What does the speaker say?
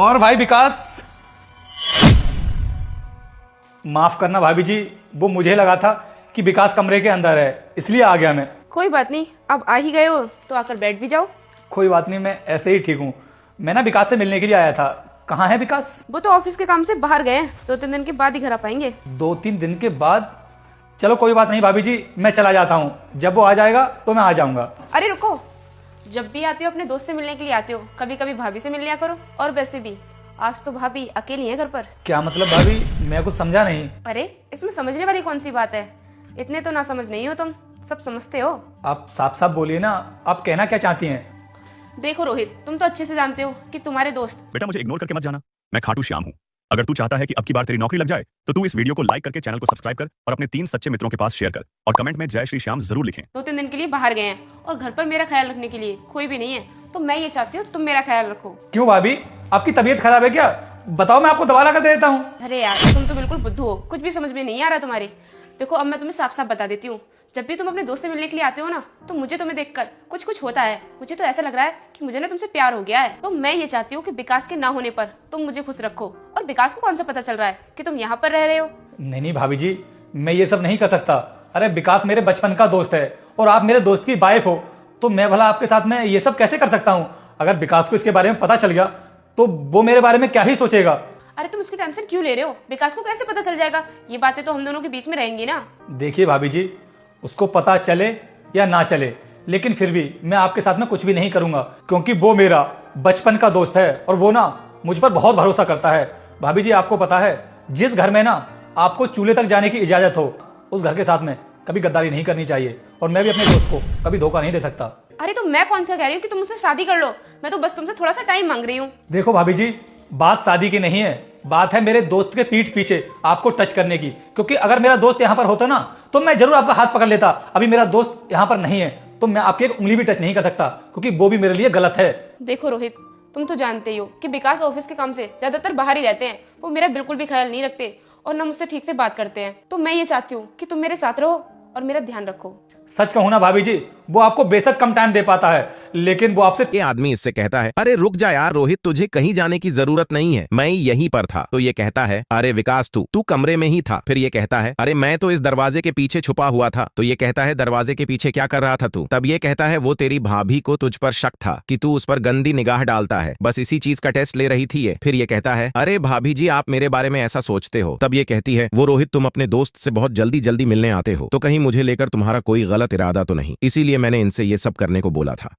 और भाई विकास, माफ करना भाभी जी, वो मुझे लगा था कि विकास कमरे के अंदर है, इसलिए आ गया मैं। कोई बात नहीं, अब आ ही गए हो तो आकर बैठ भी जाओ। कोई बात नहीं, मैं ऐसे ही ठीक हूँ। मैं ना विकास से मिलने के लिए आया था। कहाँ है विकास? वो तो ऑफिस के काम से बाहर गए हैं, 2-3 दिन के बाद ही घर आ पाएंगे। 2-3 दिन के बाद? चलो कोई बात नहीं भाभी जी, मैं चला जाता हूँ। जब वो आ जाएगा तो मैं आ जाऊंगा। अरे रुको, जब भी आते हो अपने दोस्त से मिलने के लिए आते हो, कभी कभी भाभी से मिल लिया करो। और वैसे भी आज तो भाभी अकेली है घर पर। क्या मतलब भाभी? मैं कुछ समझा नहीं। अरे इसमें समझने वाली कौन सी बात है, इतने तो ना समझ नहीं हो तुम, सब समझते हो। आप साफ साफ बोलिए ना, आप कहना क्या चाहती हैं? देखो रोहित, तुम तो अच्छे से जानते हो कि तुम्हारे दोस्त। बेटा मुझे इग्नोर करके मत जाना, मैं खाटू श्याम हूँ। अगर तू चाहता है कि अब की बार तेरी नौकरी लग जाए तो तू इस वीडियो को लाइक करके चैनल को सब्सक्राइब कर और अपने 3 सच्चे मित्रों के पास शेयर कर और कमेंट में जय श्री श्याम जरूर लिखें। 2-3 दिन के लिए बाहर गए हैं और घर पर मेरा ख्याल रखने के लिए कोई भी नहीं है, तो मैं ये चाहती हूँ तुम मेरा ख्याल रखो। क्यों भाभी, आपकी तबीयत खराब है क्या? बताओ, मैं आपको दवा ला कर दे देता हूँ। अरे यार, तुम तो बिल्कुल बुद्धू हो, कुछ भी समझ में नहीं आ रहा तुम्हारे। देखो अब मैं तुम्हें साफ साफ बता देती हूँ, जब भी तुम अपने दोस्त से मिलने के लिए आते हो ना, तो मुझे तुम्हें देखकर कुछ कुछ होता है। मुझे तो ऐसा लग रहा है कि मुझे ना तुमसे प्यार हो गया है। तो मैं ये चाहती हूँ कि विकास के ना होने पर तुम मुझे खुश रखो। और विकास को कौन सा पता चल रहा है कि तुम यहाँ पर रह रहे हो? नहीं नहीं भाभी जी, मैं ये सब नहीं कर सकता। अरे विकास मेरे बचपन का दोस्त है और आप मेरे दोस्त की वाइफ हो, तो मैं भला आपके साथ में ये सब कैसे कर सकता हूँ? अगर विकास को इसके बारे में पता चल गया तो वो मेरे बारे में क्या ही सोचेगा। अरे तुम इसकी टेंशन क्यों ले रहे हो? विकास को कैसे पता चल जाएगा? ये बातें तो हम दोनों के बीच में रहेंगी ना। देखिए भाभी जी, उसको पता चले या ना चले, लेकिन फिर भी मैं आपके साथ में कुछ भी नहीं करूंगा, क्योंकि वो मेरा बचपन का दोस्त है और वो ना मुझ पर बहुत भरोसा करता है। भाभी जी, आपको पता है, जिस घर में ना आपको चूल्हे तक जाने की इजाजत हो, उस घर के साथ में कभी गद्दारी नहीं करनी चाहिए। और मैं भी अपने दोस्त को कभी धोखा नहीं दे सकता। अरे तो मैं कौन सा कह रही हूँ कि तुम मुझसे शादी कर लो, मैं तो बस तुमसे थोड़ा सा टाइम मांग रही हूँ। देखो भाभी जी, बात शादी की नहीं है, बात है मेरे दोस्त के पीठ पीछे आपको टच करने की। क्योंकि अगर मेरा दोस्त यहाँ पर होता ना तो मैं जरूर आपका हाथ पकड़ लेता। अभी मेरा दोस्त यहाँ पर नहीं है तो मैं आपकी एक उंगली भी टच नहीं कर सकता, क्योंकि वो भी मेरे लिए गलत है। देखो रोहित, तुम तो जानते ही हो कि विकास ऑफिस के काम से ज्यादातर बाहर ही रहते हैं। वो मेरा बिल्कुल भी ख्याल नहीं रखते और ना मुझसे ठीक से बात करते हैं। तो मैं ये चाहती हूँ कि तुम मेरे साथ रहो और मेरा ध्यान रखो। सच कहूं ना भाभी जी, वो आपको बेशक कम टाइम दे पाता है, लेकिन वो आपसे। ये आदमी इससे कहता है, अरे रुक जा यार रोहित, तुझे कहीं जाने की जरूरत नहीं है, मैं यहीं पर था। तो ये कहता है, अरे विकास तू कमरे में ही था। फिर ये कहता है, अरे मैं तो इस दरवाजे के पीछे छुपा हुआ था। तो ये कहता है, दरवाजे के पीछे क्या कर रहा था तू? तब ये कहता है, वो तेरी भाभी को तुझ पर शक था कि तू उस पर गंदी निगाह डालता है, बस इसी चीज का टेस्ट ले रही थी ये। फिर ये कहता है, अरे भाभी जी आप मेरे बारे में ऐसा सोचते हो। तब ये कहती है, वो रोहित तुम अपने दोस्त से बहुत जल्दी जल्दी मिलने आते हो, तो कहीं मुझे लेकर तुम्हारा कोई गलत इरादा तो नहीं, इसीलिए मैंने इनसे ये सब करने को बोला था।